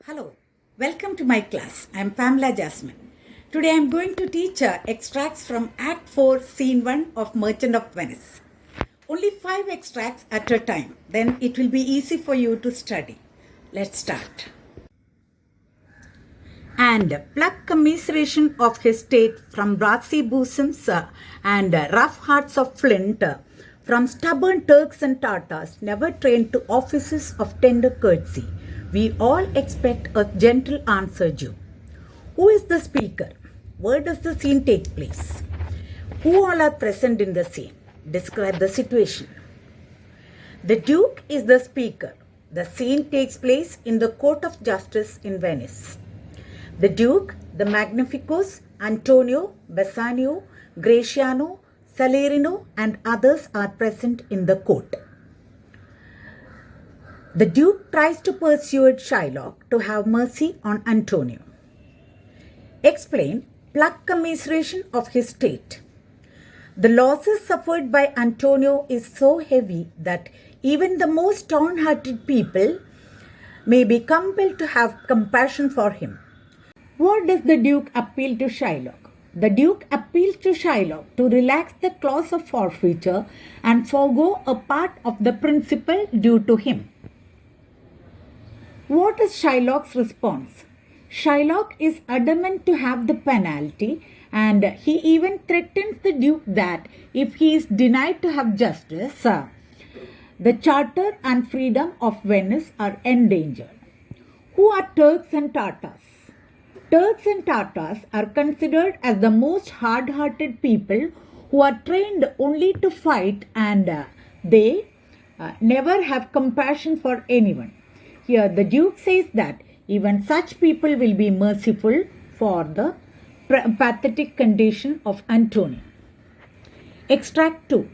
Hello, welcome to my class. I am Pamela Jasmine. Today I am going to teach extracts from Act 4, Scene 1 of Merchant of Venice. Only 5 extracts at a time, then it will be easy for you to study. Let's start. And pluck commiseration of his state from brassy bosoms and rough hearts of flint, from stubborn Turks and Tartars, never trained to offices of tender courtesy. We all expect a gentle answer due. Who is the speaker? Where does the scene take place? Who all are present in the scene? Describe the situation. The Duke is the speaker. The scene takes place in the Court of Justice in Venice. The Duke, the Magnificos, Antonio, Bassanio, Gratiano, Salerino and others are present in the court. The Duke tries to persuade Shylock to have mercy on Antonio. Explain, pluck commiseration of his state. The losses suffered by Antonio is so heavy that even the most stone-hearted people may be compelled to have compassion for him. What does the Duke appeal to Shylock? The Duke appeals to Shylock to relax the clause of forfeiture and forego a part of the principal due to him. What is Shylock's response? Shylock is adamant to have the penalty, and he even threatens the Duke that if he is denied to have justice, the charter and freedom of Venice are endangered. Who are Turks and Tartars? Turks and Tartars are considered as the most hard-hearted people who are trained only to fight, and they never have compassion for anyone. Here the Duke says that even such people will be merciful for the pathetic condition of Antonio. Extract 2.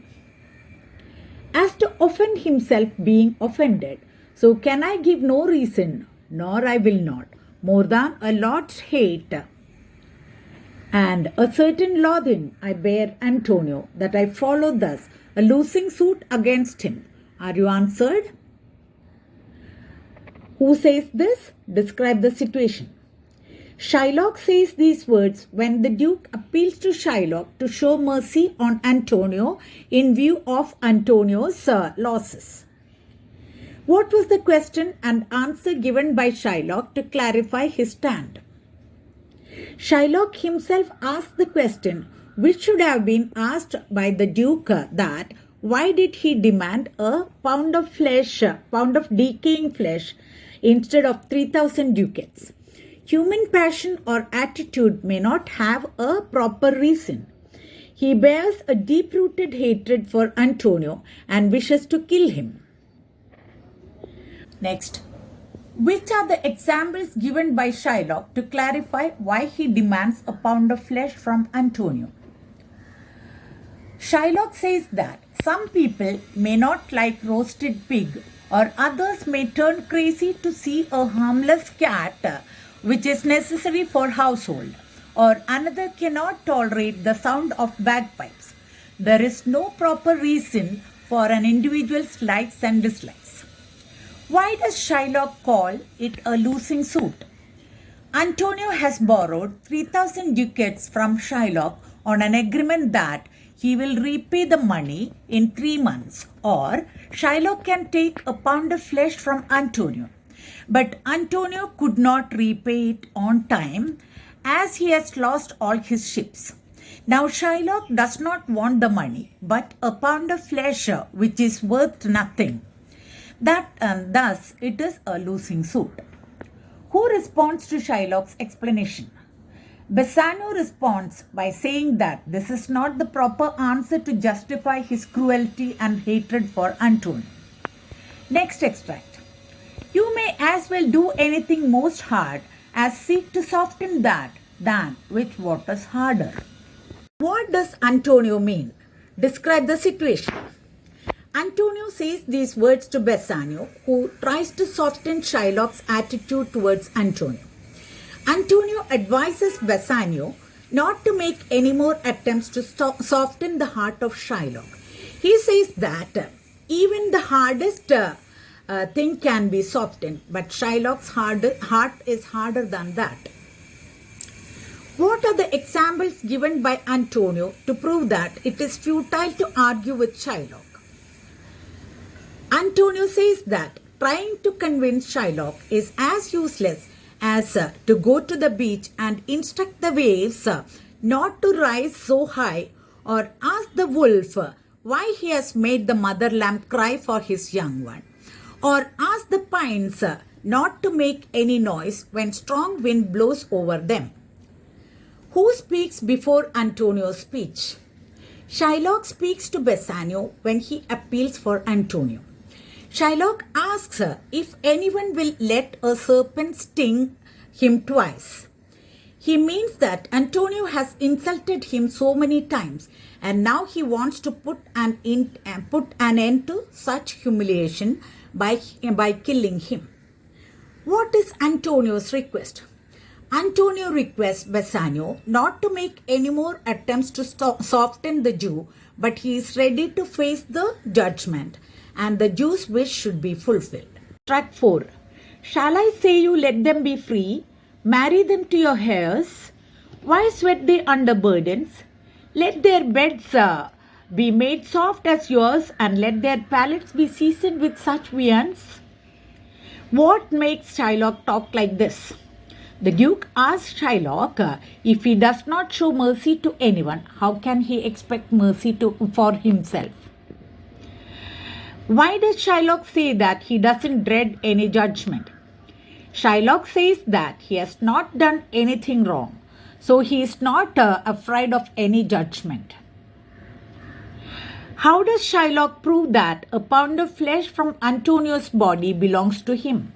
As to offend himself being offended, so can I give no reason, nor I will not, more than a lord's hate, and a certain loathing I bear Antonio, that I follow thus a losing suit against him. Are you answered? Who says this? Describe the situation. Shylock says these words when the Duke appeals to Shylock to show mercy on Antonio in view of Antonio's losses. What was the question and answer given by Shylock to clarify his stand? Shylock himself asked the question which should have been asked by the Duke, that why did he demand a pound of decaying flesh instead of 3,000 ducats? Human passion or attitude may not have a proper reason. He bears a deep-rooted hatred for Antonio and wishes to kill him. Next, which are the examples given by Shylock to clarify why he demands a pound of flesh from Antonio? Shylock says that some people may not like roasted pig, or others may turn crazy to see a harmless cat which is necessary for household, or another cannot tolerate the sound of bagpipes. There is no proper reason for an individual's likes and dislikes. Why does Shylock call it a losing suit? Antonio has borrowed 3,000 ducats from Shylock on an agreement that he will repay the money in 3 months, or Shylock can take a pound of flesh from Antonio. But Antonio could not repay it on time as he has lost all his ships. Now Shylock does not want the money but a pound of flesh which is worth nothing. Thus it is a losing suit. Who responds to Shylock's explanation? Bassanio responds by saying that this is not the proper answer to justify his cruelty and hatred for Antonio. Next extract. You may as well do anything most hard as seek to soften that than with what is harder. What does Antonio mean? Describe the situation. Antonio says these words to Bassanio, who tries to soften Shylock's attitude towards Antonio. Antonio advises Bassanio not to make any more attempts to soften the heart of Shylock. He says that even the hardest thing can be softened, but Shylock's heart is harder than that. What are the examples given by Antonio to prove that it is futile to argue with Shylock? Antonio says that trying to convince Shylock is as useless as to go to the beach and instruct the waves not to rise so high, or ask the wolf why he has made the mother lamb cry for his young one, or ask the pines not to make any noise when strong wind blows over them. Who speaks before Antonio's speech? Shylock speaks to Bassanio when he appeals for Antonio. Shylock asks if anyone will let a serpent sting him twice. He means that Antonio has insulted him so many times, and now he wants to put an end to such humiliation by killing him. What is Antonio's request? Antonio requests Bassanio not to make any more attempts to soften the Jew, but he is ready to face the judgment, and the Jew's wish should be fulfilled. Track 4. Shall I say you let them be free? Marry them to your heirs? Why sweat they under burdens? Let their beds be made soft as yours, and let their palates be seasoned with such viands. What makes Shylock talk like this? The Duke asks Shylock if he does not show mercy to anyone, how can he expect mercy for himself? Why does Shylock say that he doesn't dread any judgment? Shylock says that he has not done anything wrong, so he is not afraid of any judgment. How does Shylock prove that a pound of flesh from Antonio's body belongs to him?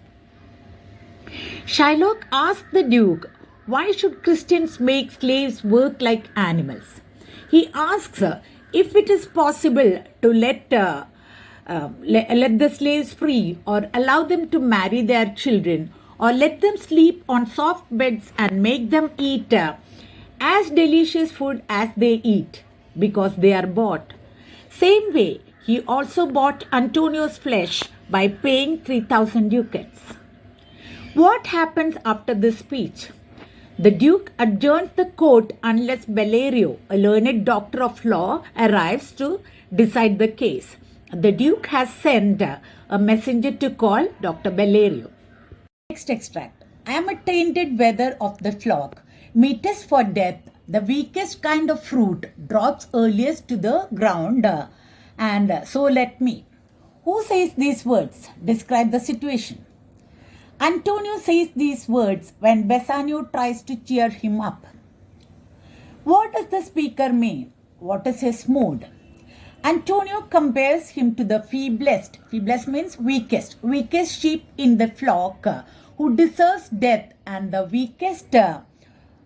Shylock asks the Duke, why should Christians make slaves work like animals? He asks if it is possible to let the slaves free, or allow them to marry their children, or let them sleep on soft beds and make them eat as delicious food as they eat, because they are bought. Same way, he also bought Antonio's flesh by paying 3,000 ducats. What happens after this speech? The Duke adjourns the court unless Bellerio, a learned doctor of law, arrives to decide the case. The Duke has sent a messenger to call Dr. Bellerio. Next extract. I am a tainted wether of the flock. Meat is for death. The weakest kind of fruit drops earliest to the ground, and so let me. Who says these words? Describe the situation. Antonio says these words when Bassanio tries to cheer him up. What does the speaker mean? What is his mood? Antonio compares him to the feeblest. Feeblest means weakest sheep in the flock, who deserves death, and the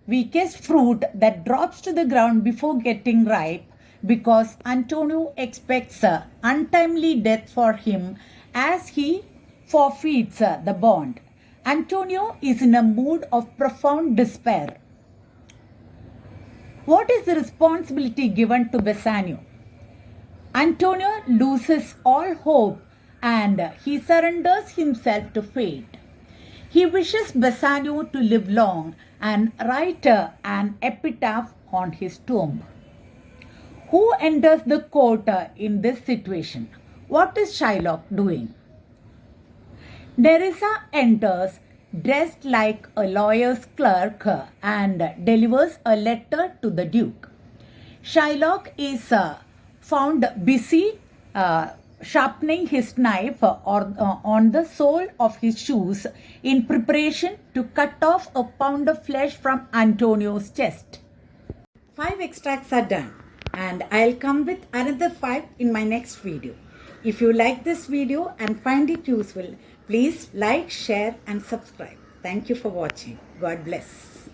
weakest fruit that drops to the ground before getting ripe, because Antonio expects untimely death for him as he forfeits the bond. Antonio is in a mood of profound despair. What is the responsibility given to Bassanio? Antonio loses all hope and he surrenders himself to fate. He wishes Bassanio to live long and write an epitaph on his tomb. Who enters the court in this situation? What is Shylock doing? Nerissa enters dressed like a lawyer's clerk and delivers a letter to the Duke. Shylock is found busy sharpening his knife on the sole of his shoes in preparation to cut off a pound of flesh from Antonio's chest. 5 extracts are done, and I'll come with another 5 in my next video. If you like this video and find it useful, please like, share and subscribe. Thank you for watching. God bless.